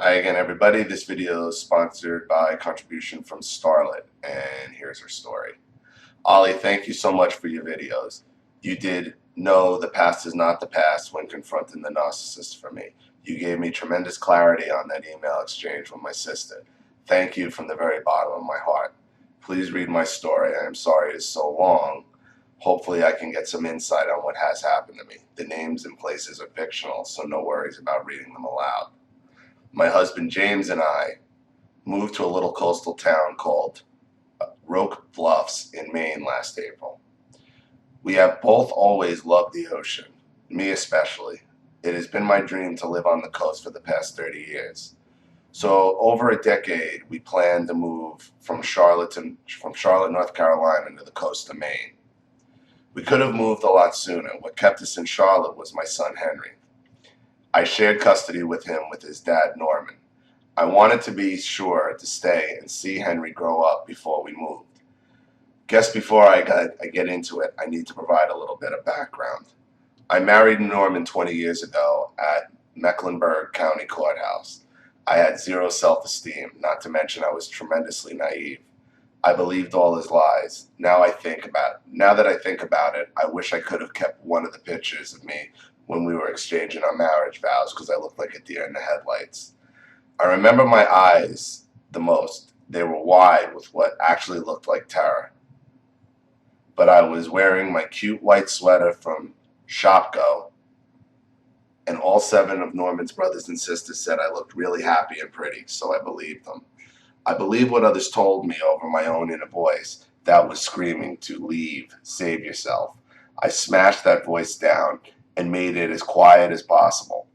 Hi again, everybody. This video is sponsored by a contribution from Starlet, and here's her story. Ollie, thank you so much for your videos. You did know the past is not the past when confronting the narcissist for me. You gave me tremendous clarity on that email exchange with my sister. Thank you from the very bottom of my heart. Please read my story. I am sorry it's so long. Hopefully I can get some insight on what has happened to me. The names and places are fictional, so no worries about reading them aloud. My husband James and I moved to a little coastal town called Roque Bluffs in Maine last April. We have both always loved the ocean, me especially. It has been my dream to live on the coast for the past 30 years. So over a decade, we planned to move from Charlotte, North Carolina to the coast of Maine. We could have moved a lot sooner. What kept us in Charlotte was my son Henry. I shared custody with him with his dad Norman. I wanted to be sure to stay and see Henry grow up before we moved. Guess before I get into it, I need to provide a little bit of background. I married Norman 20 years ago at Mecklenburg County Courthouse. I had zero self-esteem, not to mention I was tremendously naive. I believed all his lies. Now that I think about it, I wish I could have kept one of the pictures of me when we were exchanging our marriage vows because I looked like a deer in the headlights. I remember my eyes the most. They were wide with what actually looked like terror. But I was wearing my cute white sweater from Shopko, and all 7 of Norman's brothers and sisters said I looked really happy and pretty, so I believed them. I believed what others told me over my own inner voice that was screaming to leave, save yourself. I smashed that voice down and made it as quiet as possible.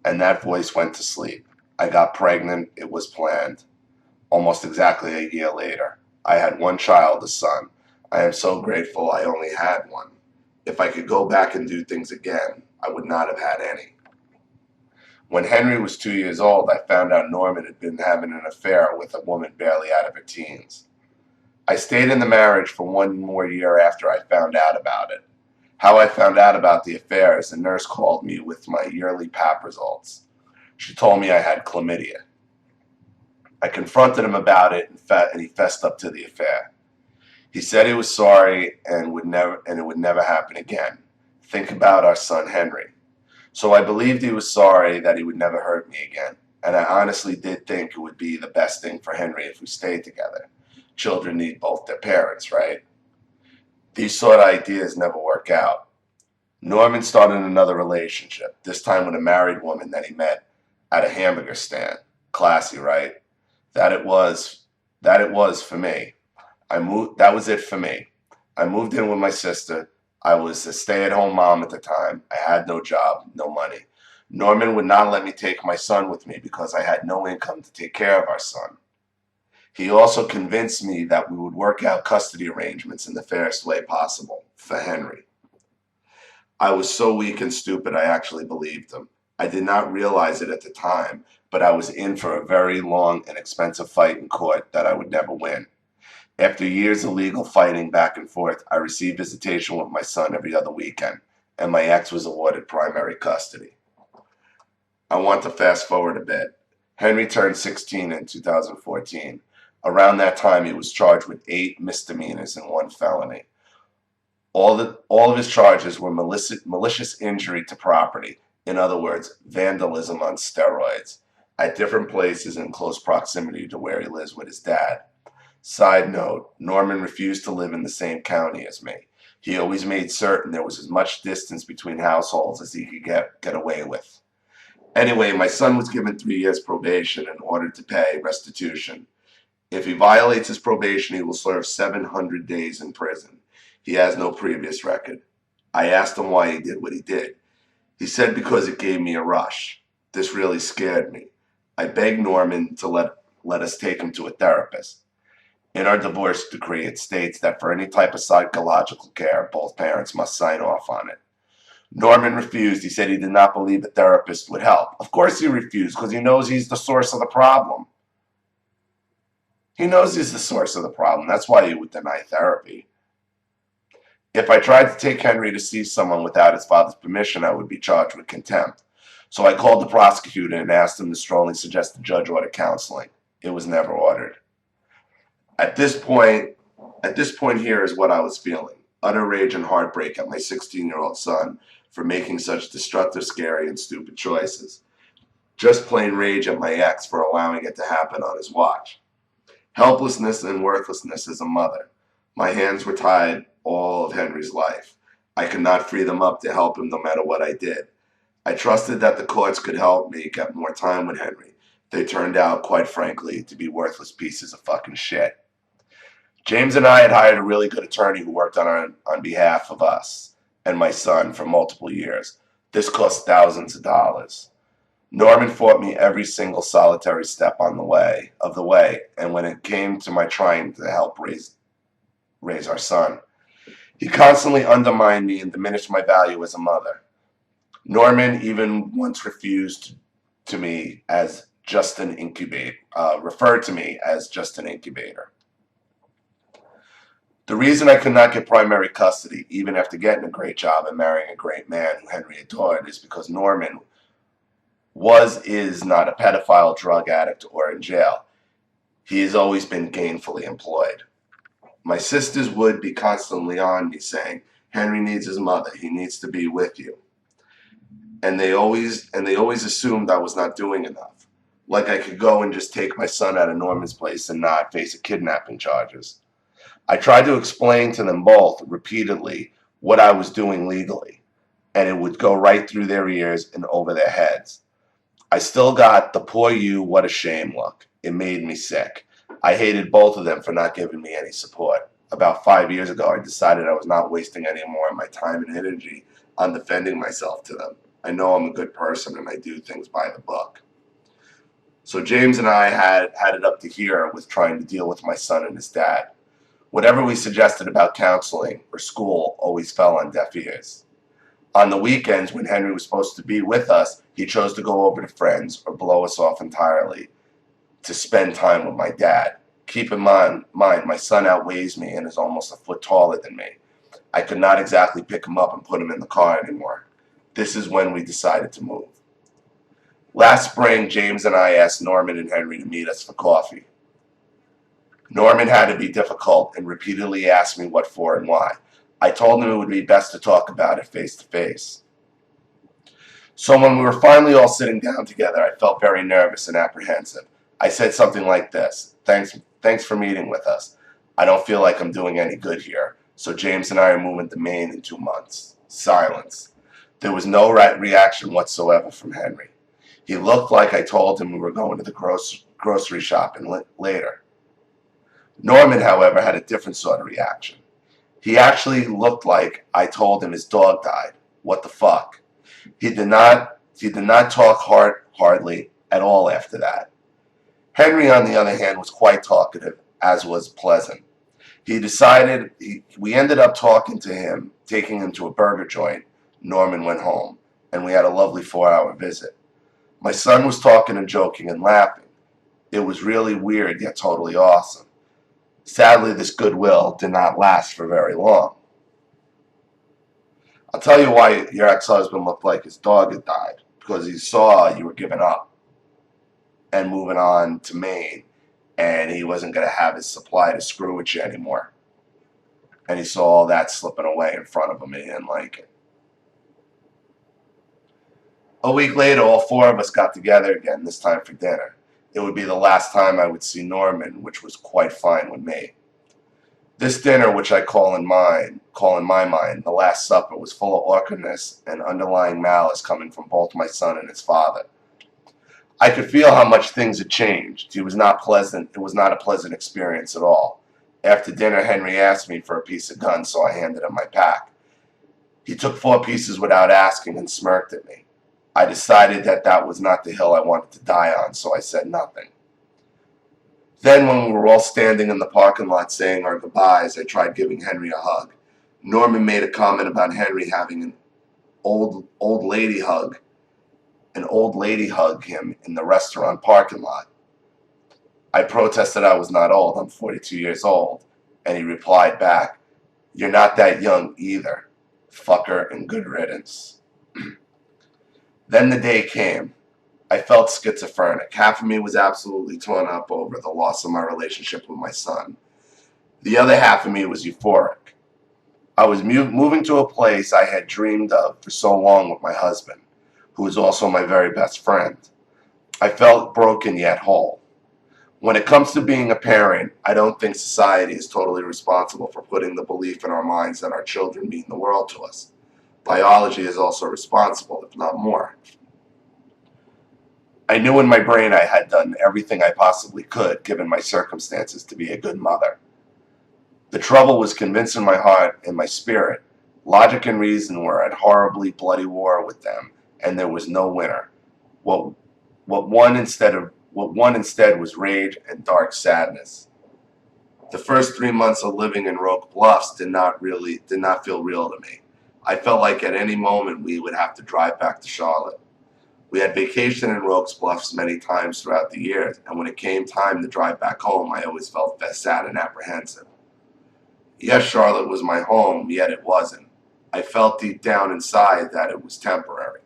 And that voice went to sleep. I got pregnant. It was planned. Almost exactly a year later, I had one child, a son. I am so grateful I only had one. If I could go back and do things again, I would not have had any. When Henry was 2 years old, I found out Norman had been having an affair with a woman barely out of her teens. I stayed in the marriage for 1 more year after I found out about it. How I found out about the affair is a nurse called me with my yearly Pap results. She told me I had chlamydia. I confronted him about it, and he fessed up to the affair. He said he was sorry and it would never happen again. Think about our son Henry. So I believed he was sorry that he would never hurt me again, and I honestly did think it would be the best thing for Henry if we stayed together. Children need both their parents, right? These sort of ideas never work out. Norman started another relationship, this time with a married woman that he met at a hamburger stand. Classy, right? That it was for me. That was it for me. I moved in with my sister. I was a stay-at-home mom at the time. I had no job, no money. Norman would not let me take my son with me because I had no income to take care of our son. He also convinced me that we would work out custody arrangements in the fairest way possible for Henry. I was so weak and stupid I actually believed him. I did not realize it at the time, but I was in for a very long and expensive fight in court that I would never win. After years of legal fighting back and forth, I received visitation with my son every other weekend, and my ex was awarded primary custody. I want to fast forward a bit. Henry turned 16 in 2014. Around that time, he was charged with 8 misdemeanors and 1 felony. All of his charges were malicious injury to property, in other words, vandalism on steroids, at different places in close proximity to where he lives with his dad. Side note, Norman refused to live in the same county as me. He always made certain there was as much distance between households as he could get away with. Anyway, my son was given 3 years probation in order to pay restitution. If he violates his probation, he will serve 700 days in prison. He has no previous record. I asked him why he did what he did. He said because it gave me a rush. This really scared me. I begged Norman to let us take him to a therapist. In our divorce decree, it states that for any type of psychological care, both parents must sign off on it. Norman refused. He said he did not believe a therapist would help. Of course he refused, because he knows he's the source of the problem. He knows he's the source of the problem. That's why he would deny therapy. If I tried to take Henry to see someone without his father's permission, I would be charged with contempt. So I called the prosecutor and asked him to strongly suggest the judge order counseling. It was never ordered. At this point, here is what I was feeling. Utter rage and heartbreak at my 16-year-old son for making such destructive, scary, and stupid choices. Just plain rage at my ex for allowing it to happen on his watch. Helplessness and worthlessness as a mother. My hands were tied all of Henry's life. I could not free them up to help him no matter what I did. I trusted that the courts could help me get more time with Henry. They turned out, quite frankly, to be worthless pieces of fucking shit. James and I had hired a really good attorney who worked on behalf of us and my son for multiple years. This cost thousands of dollars. Norman fought me every single solitary step on the way, and when it came to my trying to help raise our son, he constantly undermined me and diminished my value as a mother. Norman even once referred to me as just an incubator. The reason I could not get primary custody, even after getting a great job and marrying a great man who Henry adored, is because Norman is not a pedophile, drug addict, or in jail. He has always been gainfully employed. My sisters would be constantly on me saying, Henry needs his mother, he needs to be with you. And they always assumed I was not doing enough. Like I could go and just take my son out of Norman's place and not face a kidnapping charges. I tried to explain to them both repeatedly what I was doing legally, and it would go right through their ears and over their heads. I still got the poor you, what a shame look. It made me sick. I hated both of them for not giving me any support. About 5 years ago, I decided I was not wasting any more of my time and energy on defending myself to them. I know I'm a good person and I do things by the book. So James and I had it up to here with trying to deal with my son and his dad. Whatever we suggested about counseling or school always fell on deaf ears. On the weekends when Henry was supposed to be with us, he chose to go over to friends or blow us off entirely to spend time with my dad. Keep in mind, my son outweighs me and is almost a foot taller than me. I could not exactly pick him up and put him in the car anymore. This is when we decided to move. Last spring, James and I asked Norman and Henry to meet us for coffee. Norman had to be difficult and repeatedly asked me what for and why. I told him it would be best to talk about it face to face. So when we were finally all sitting down together, I felt very nervous and apprehensive. I said something like this: Thanks for meeting with us. I don't feel like I'm doing any good here, so James and I are moving to Maine in 2 months. Silence. There was no reaction whatsoever from Henry. He looked like I told him we were going to the grocery shopping later. Norman, however, had a different sort of reaction. He actually looked like I told him his dog died. What the fuck? He did not talk hardly at all after that. Henry, on the other hand, was quite talkative, as was pleasant. We ended up talking to him, taking him to a burger joint. Norman went home, and we had a lovely 4-hour visit. My son was talking and joking and laughing. It was really weird, yet totally awesome. Sadly, this goodwill did not last for very long. I'll tell you why your ex-husband looked like his dog had died. Because he saw you were giving up and moving on to Maine, and he wasn't going to have his supply to screw with you anymore. And he saw all that slipping away in front of him, and he didn't like it. A week later, all 4 of us got together again, this time for dinner. It would be the last time I would see Norman, which was quite fine with me. This dinner, which I call in my mind the Last Supper, was full of awkwardness and underlying malice coming from both my son and his father. I could feel how much things had changed. It was not a pleasant experience at all. After dinner, Henry asked me for a piece of gun, so I handed him my pack. He took 4 pieces without asking and smirked at me. I decided that was not the hill I wanted to die on, so I said nothing. Then, when we were all standing in the parking lot saying our goodbyes, I tried giving Henry a hug. Norman made a comment about Henry having an old lady hug him in the restaurant parking lot. I protested I was not old. I'm 42 years old. And he replied back, "You're not that young either. Fucker and good riddance." Then the day came. I felt schizophrenic. Half of me was absolutely torn up over the loss of my relationship with my son. The other half of me was euphoric. I was moving to a place I had dreamed of for so long with my husband, who was also my very best friend. I felt broken yet whole. When it comes to being a parent, I don't think society is totally responsible for putting the belief in our minds that our children mean the world to us. Biology is also responsible, if not more. I knew in my brain I had done everything I possibly could, given my circumstances, to be a good mother. The trouble was convincing my heart and my spirit. Logic and reason were at horribly bloody war with them, and there was no winner. What won instead was rage and dark sadness. The first 3 months of living in Roque Bluffs did not feel real to me. I felt like at any moment we would have to drive back to Charlotte. We had vacationed in Roque Bluffs many times throughout the years, and when it came time to drive back home, I always felt sad and apprehensive. Yes, Charlotte was my home, yet it wasn't. I felt deep down inside that it was temporary.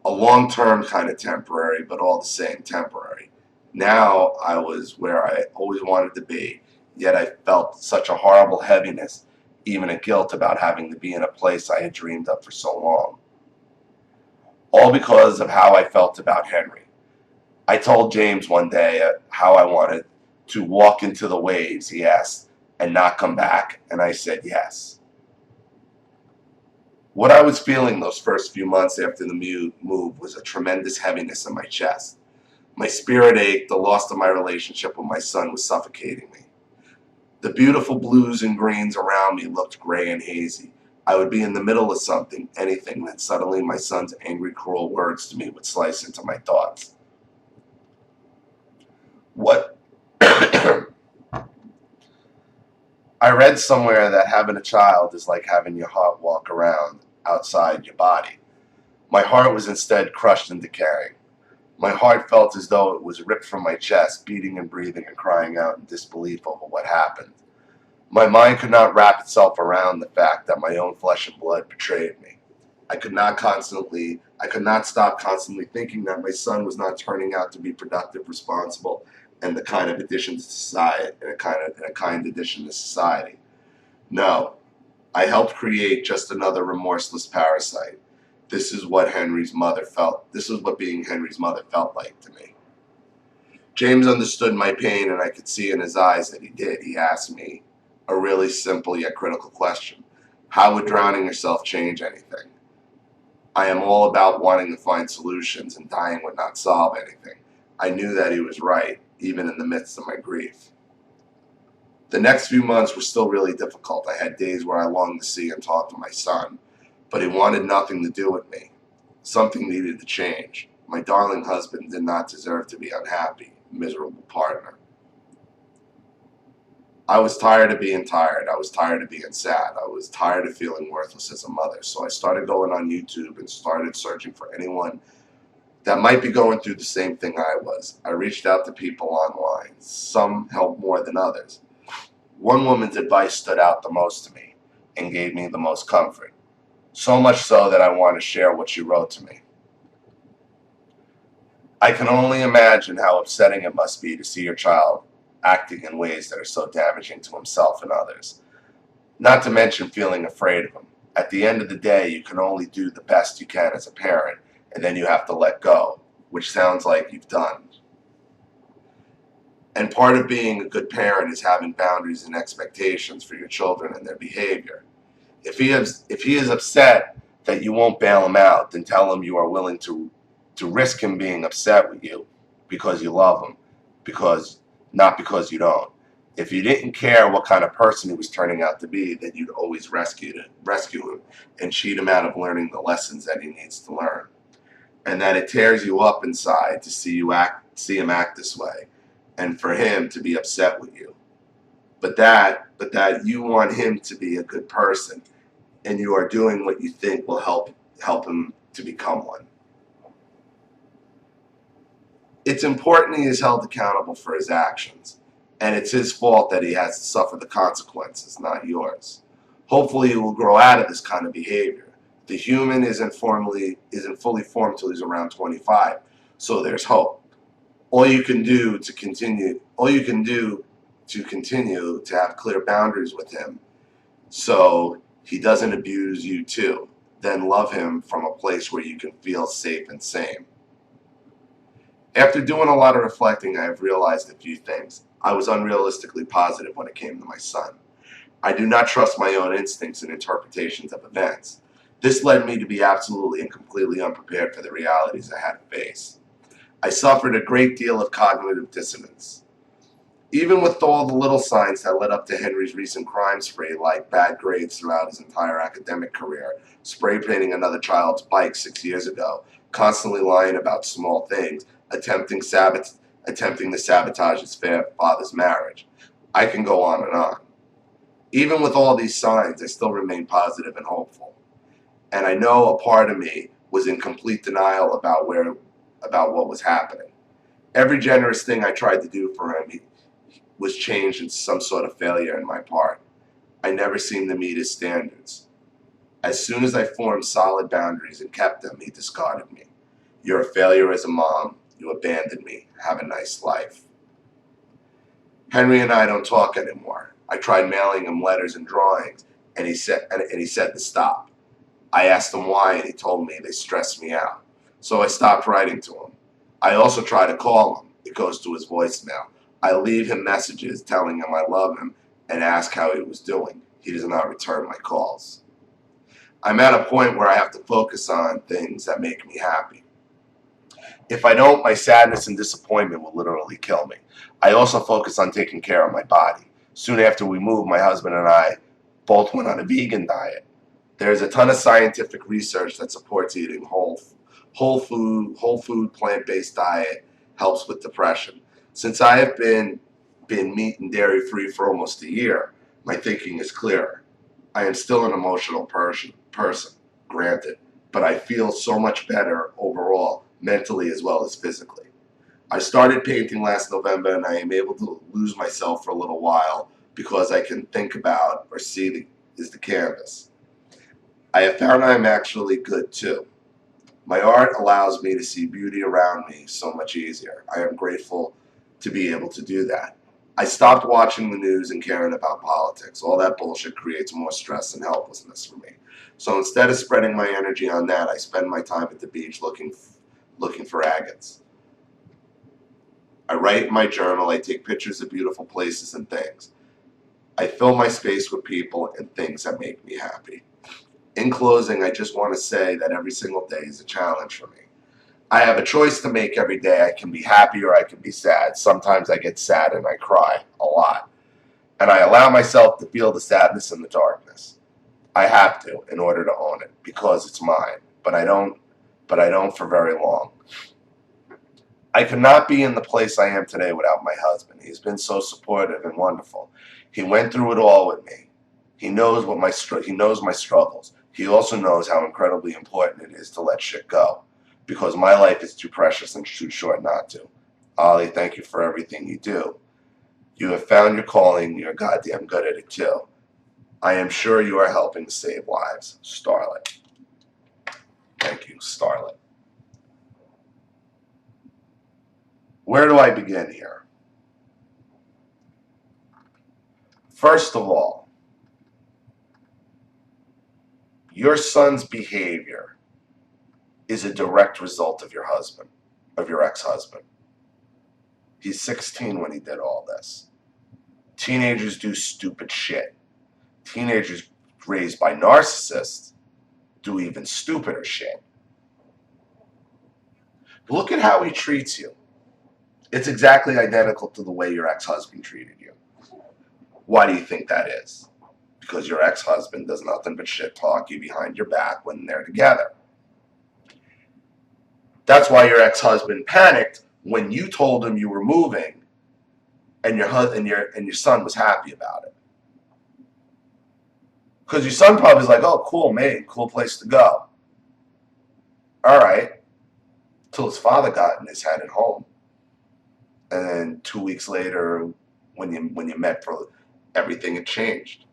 A long-term kind of temporary, but all the same temporary. Now I was where I always wanted to be, yet I felt such a horrible heaviness, even a guilt about having to be in a place I had dreamed of for so long. All because of how I felt about Henry. I told James one day how I wanted to walk into the waves, he asked, and not come back, and I said yes. What I was feeling those first few months after the move was a tremendous heaviness in my chest. My spirit ached, the loss of my relationship with my son was suffocating me. The beautiful blues and greens around me looked gray and hazy. I would be in the middle of something, anything, then suddenly my son's angry, cruel words to me would slice into my thoughts. What? I read somewhere that having a child is like having your heart walk around outside your body. My heart was instead crushed and decaying. My heart felt as though it was ripped from my chest, beating and breathing and crying out in disbelief over what happened. My mind could not wrap itself around the fact that my own flesh and blood betrayed me. I could not stop constantly thinking that my son was not turning out to be productive, responsible, and a kind addition to society. No, I helped create just another remorseless parasite. This is what Henry's mother felt. This is what being Henry's mother felt like to me. James understood my pain, and I could see in his eyes that he did. He asked me a really simple yet critical question. How would drowning yourself change anything? I am all about wanting to find solutions, and dying would not solve anything. I knew that he was right, even in the midst of my grief. The next few months were still really difficult. I had days where I longed to see and talk to my son, but he wanted nothing to do with me. Something needed to change. My darling husband did not deserve to be unhappy, miserable partner. I was tired of being tired. I was tired of being sad. I was tired of feeling worthless as a mother. So I started going on YouTube and started searching for anyone that might be going through the same thing I was. I reached out to people online. Some helped more than others. One woman's advice stood out the most to me and gave me the most comfort. So much so that I want to share what she wrote to me. I can only imagine how upsetting it must be to see your child acting in ways that are so damaging to himself and others. Not to mention feeling afraid of him. At the end of the day, you can only do the best you can as a parent, and then you have to let go, which sounds like you've done. And part of being a good parent is having boundaries and expectations for your children and their behavior. If he is upset that you won't bail him out, then tell him you are willing to risk him being upset with you because you love him, not because you don't. If you didn't care what kind of person he was turning out to be, then you'd always rescue him and cheat him out of learning the lessons that he needs to learn. And that it tears you up inside to see him act this way, and for him to be upset with you. But that you want him to be a good person, and you are doing what you think will help him to become one. It's important he is held accountable for his actions, and it's his fault that he has to suffer the consequences, not yours. Hopefully he will grow out of this kind of behavior. The human isn't fully formed till he's around 25. So there's hope. All you can do to continue to have clear boundaries with him so he doesn't abuse you too. Then love him from a place where you can feel safe and sane. After doing a lot of reflecting, I have realized a few things. I was unrealistically positive when it came to my son. I do not trust my own instincts and interpretations of events. This led me to be absolutely and completely unprepared for the realities I had to face. I suffered a great deal of cognitive dissonance. Even with all the little signs that led up to Henry's recent crime spree, like bad grades throughout his entire academic career, spray painting another child's bike 6 years ago, constantly lying about small things, attempting to sabotage his father's marriage. I can go on and on. Even with all these signs, I still remain positive and hopeful. And I know a part of me was in complete denial about what was happening. Every generous thing I tried to do for him was changed into some sort of failure on my part. I never seemed to meet his standards. As soon as I formed solid boundaries and kept them, he discarded me. You're a failure as a mom. You abandoned me. Have a nice life. Henry and I don't talk anymore. I tried mailing him letters and drawings, and he said to stop. I asked him why, and he told me they stressed me out. So I stopped writing to him. I also try to call him. It goes to his voicemail. I leave him messages telling him I love him and ask how he was doing. He does not return my calls. I'm at a point where I have to focus on things that make me happy. If I don't, my sadness and disappointment will literally kill me. I also focus on taking care of my body. Soon after we moved, my husband and I both went on a vegan diet. There's a ton of scientific research that supports eating whole food, plant-based diet helps with depression. Since I have been meat and dairy free for almost a year, my thinking is clearer. I am still an emotional person, granted, but I feel so much better overall, mentally as well as physically. I started painting last November, and I am able to lose myself for a little while because I can think about or see the canvas. I have found I am actually good too. My art allows me to see beauty around me so much easier. I am grateful to be able to do that. I stopped watching the news and caring about politics. All that bullshit creates more stress and helplessness for me. So instead of spreading my energy on that, I spend my time at the beach looking for agates. I write in my journal. I take pictures of beautiful places and things. I fill my space with people and things that make me happy. In closing, I just want to say that every single day is a challenge for me. I have a choice to make every day. I can be happy or I can be sad. Sometimes I get sad and I cry a lot. And I allow myself to feel the sadness and the darkness. I have to in order to own it because it's mine. But I don't for very long. I could not be in the place I am today without my husband. He's been so supportive and wonderful. He went through it all with me. He knows my struggles. He also knows how incredibly important it is to let shit go, because my life is too precious and too short not to. Ollie, thank you for everything you do. You have found your calling. You're goddamn good at it too. I am sure you are helping to save lives. Starlet. Thank you, Starlet. Where do I begin here? First of all, your son's behavior is a direct result of your husband, of your ex-husband. He's 16 when he did all this. Teenagers do stupid shit. Teenagers raised by narcissists do even stupider shit. Look at how he treats you. It's exactly identical to the way your ex-husband treated you. Why do you think that is? Because your ex-husband does nothing but shit talk you behind your back when they're together. That's why your ex-husband panicked when you told him you were moving, and your son was happy about it. Because your son probably was like, "Oh, cool, man, cool place to go." All right, till his father got in his head at home, and then 2 weeks later, when you met for everything had changed.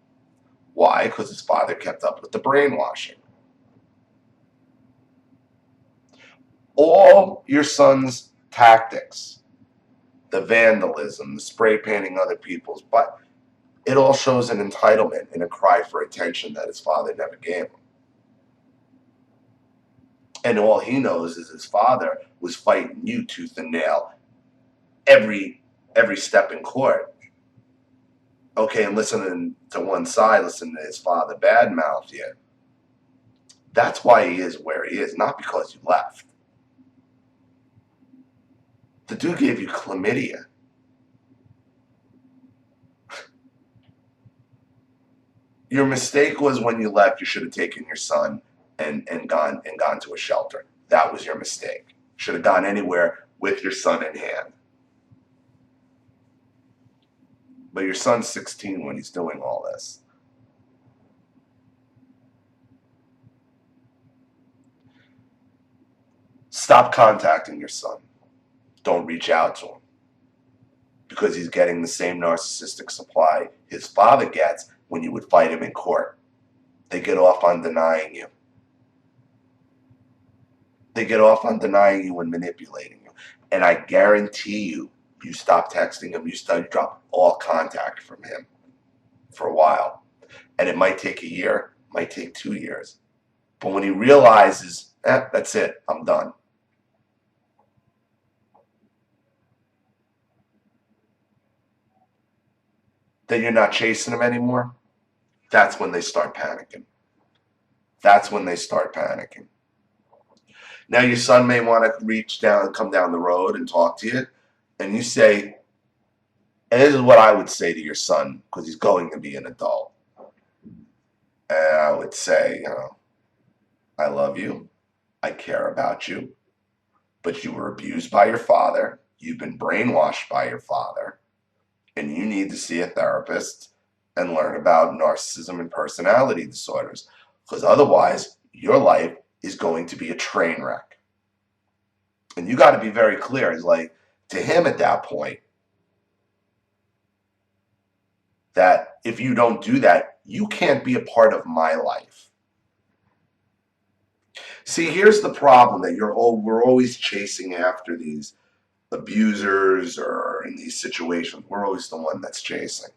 Why? Because his father kept up with the brainwashing. All your son's tactics, the vandalism, the spray painting other people's, but it all shows an entitlement and a cry for attention that his father never gave him. And all he knows is his father was fighting you tooth and nail every step in court. Okay, and listening to one side, listening to his father badmouth you. That's why he is where he is, not because you left. The dude gave you chlamydia. Your mistake was when you left, you should have taken your son and gone to a shelter. That was your mistake. Should have gone anywhere with your son in hand. But your son's 16 when he's doing all this. Stop contacting your son. Don't reach out to him. Because he's getting the same narcissistic supply his father gets when you would fight him in court. They get off on denying you. They get off on denying you and manipulating you. And I guarantee you, you stop texting him, you drop all contact from him for a while. And it might take a year, might take 2 years. But when he realizes, that's it, I'm done. Then you're not chasing him anymore, that's when they start panicking. That's when they start panicking. Now your son may want to reach down and come down the road and talk to you, and you say, and this is what I would say to your son, because he's going to be an adult. And I would say, I love you, I care about you, but you were abused by your father, you've been brainwashed by your father, and you need to see a therapist and learn about narcissism and personality disorders, because otherwise your life is going to be a train wreck. And you got to be very clear. It's like, to him at that point, that if you don't do that, you can't be a part of my life. See, here's the problem, that we're always chasing after these abusers, or in these situations, we're always the one that's chasing.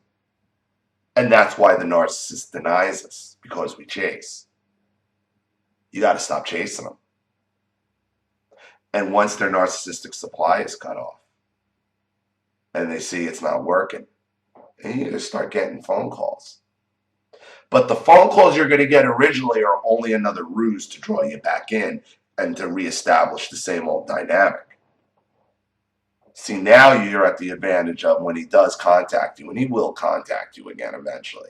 And that's why the narcissist denies us, because we chase. You got to stop chasing them. And once their narcissistic supply is cut off, and they see it's not working, and you just start getting phone calls. But the phone calls you're going to get originally are only another ruse to draw you back in and to reestablish the same old dynamic. See, now you're at the advantage of when he does contact you, and he will contact you again eventually.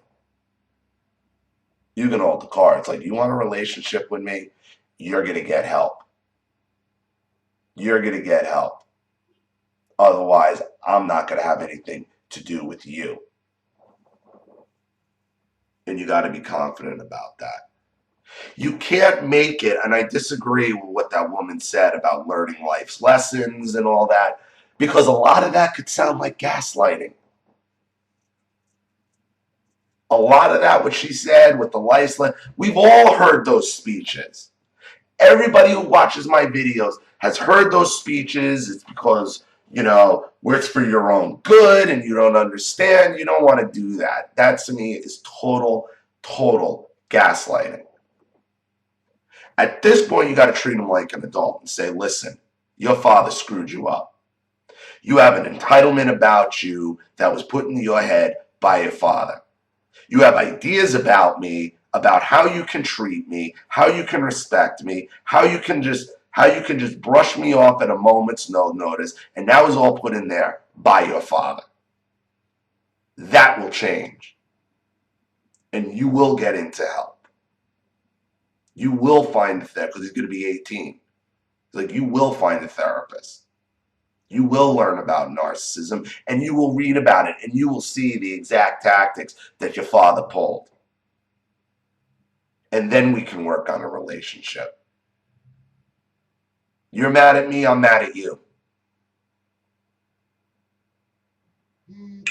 You can hold the cards. Like, you want a relationship with me? You're going to get help. You're going to get help. Otherwise, I'm not going to have anything to do with you. And you got to be confident about that. You can't make it, and I disagree with what that woman said about learning life's lessons and all that, because a lot of that could sound like gaslighting. A lot of that, what she said with the life lesson, we've all heard those speeches. Everybody who watches my videos has heard those speeches. It's because, where it's for your own good and you don't understand. You don't want to do that. That, to me, is total gaslighting. At this point, you got to treat him like an adult and say, listen, your father screwed you up. You have an entitlement about you that was put into your head by your father. You have ideas about me, about how you can treat me, how you can respect me, how you can just brush me off at a moment's notice, and that was all put in there by your father. That will change. And you will get into help. You will find a therapist, because he's going to be 18. Like, you will find a therapist. You will learn about narcissism, and you will read about it, and you will see the exact tactics that your father pulled. And then we can work on a relationship. You're mad at me, I'm mad at you. And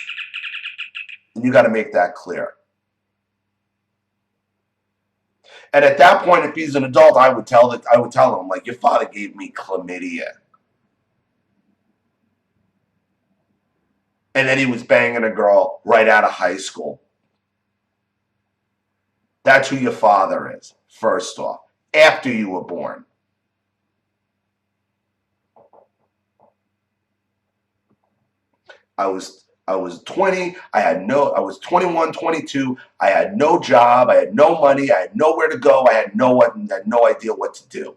you got to make that clear. And at that point, if he's an adult, I would tell him, like, your father gave me chlamydia. And then he was banging a girl right out of high school. That's who your father is, first off, after you were born. I was 20, I was 21, 22, I had no job, I had no money, I had nowhere to go, I had no idea what to do.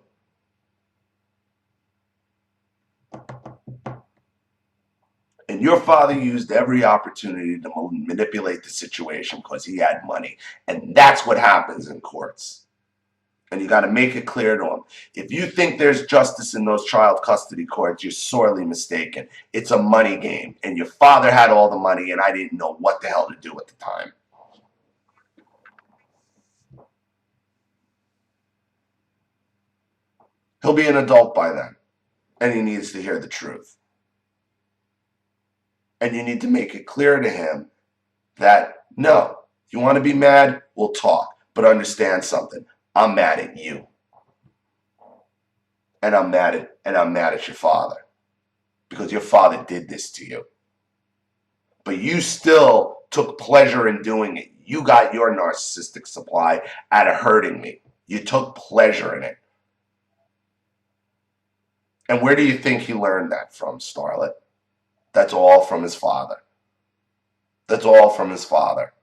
And your father used every opportunity to manipulate the situation because he had money. And that's what happens in courts. And you got to make it clear to them. If you think there's justice in those child custody courts, you're sorely mistaken. It's a money game. And your father had all the money, and I didn't know what the hell to do at the time. He'll be an adult by then, and he needs to hear the truth. And you need to make it clear to him that, no, you want to be mad, we'll talk. But understand something. I'm mad at you. And I'm mad at your father. Because your father did this to you. But you still took pleasure in doing it. You got your narcissistic supply out of hurting me. You took pleasure in it. And where do you think he learned that from, Starlet? That's all from his father. That's all from his father.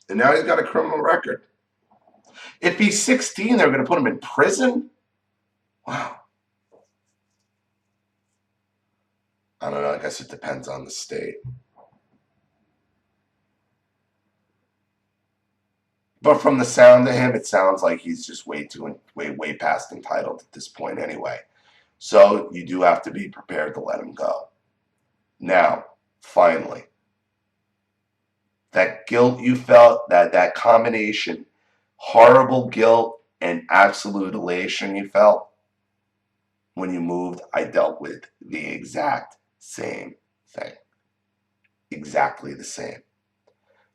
And now he's got a criminal record. If he's 16, they're going to put him in prison? Wow. I don't know. I guess it depends on the state. But from the sound of him, it sounds like he's just way past entitled at this point anyway. So you do have to be prepared to let him go. Now, finally, that guilt you felt, that combination, horrible guilt and absolute elation you felt when you moved, I dealt with the exact same thing. Exactly the same.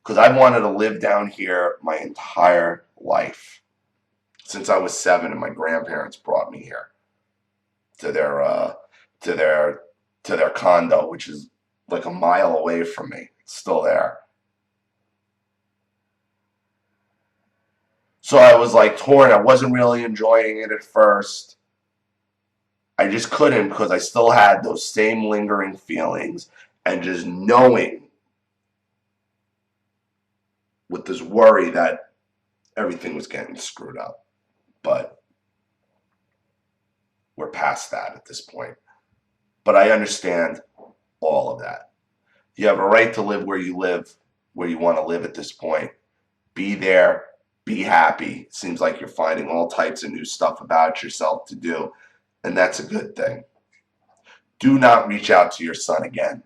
Because I wanted to live down here my entire life. Since I was 7 and my grandparents brought me here to their condo, which is like a mile away from me. It's still there. So I was like torn. I wasn't really enjoying it at first. I just couldn't because I still had those same lingering feelings and just knowing with this worry that everything was getting screwed up. But we're past that at this point. But I understand all of that. You have a right to live, where you want to live at this point. Be there, be happy. It seems like you're finding all types of new stuff about yourself to do, and that's a good thing. Do not reach out to your son again.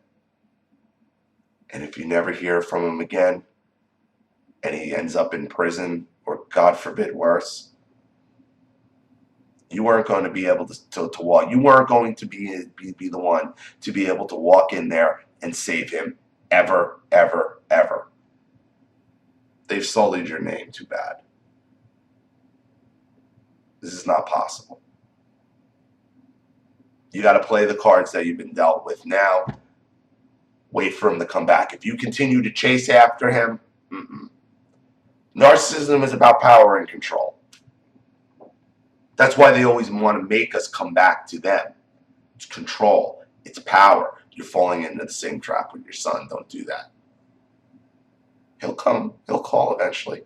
And if you never hear from him again, and he ends up in prison, or God forbid worse, you weren't going to be able to walk. You weren't going to be the one to be able to walk in there and save him ever, ever, ever. They've sullied your name too bad. This is not possible. You got to play the cards that you've been dealt with now. Wait for him to come back. If you continue to chase after him, Narcissism is about power and control. That's why they always want to make us come back to them. It's control. It's power. You're falling into the same trap with your son. Don't do that. He'll come. He'll call eventually.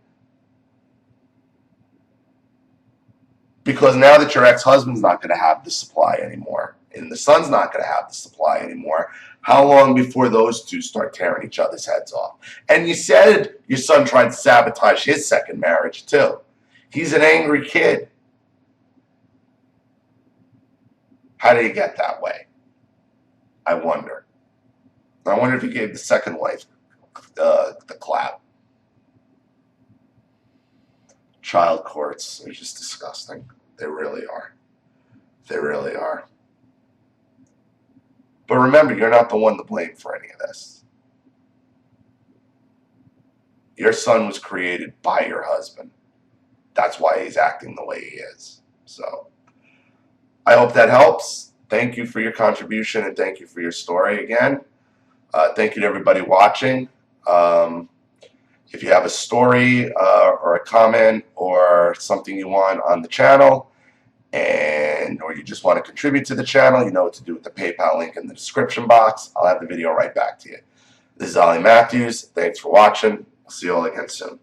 Because now that your ex-husband's not going to have the supply anymore, and the son's not going to have the supply anymore, how long before those two start tearing each other's heads off? And you said your son tried to sabotage his second marriage too. He's an angry kid. How did he get that way? I wonder. I wonder if he gave the second wife the clap. Child courts are just disgusting. They really are. They really are. But remember, you're not the one to blame for any of this. Your son was created by your husband. That's why he's acting the way he is. So I hope that helps. Thank you for your contribution, and thank you for your story again. Thank you to everybody watching. If you have a story or a comment or something you want on the channel, or you just want to contribute to the channel, you know what to do with the PayPal link in the description box. I'll have the video right back to you. This is Ollie Matthews. Thanks for watching. I'll see you all again soon.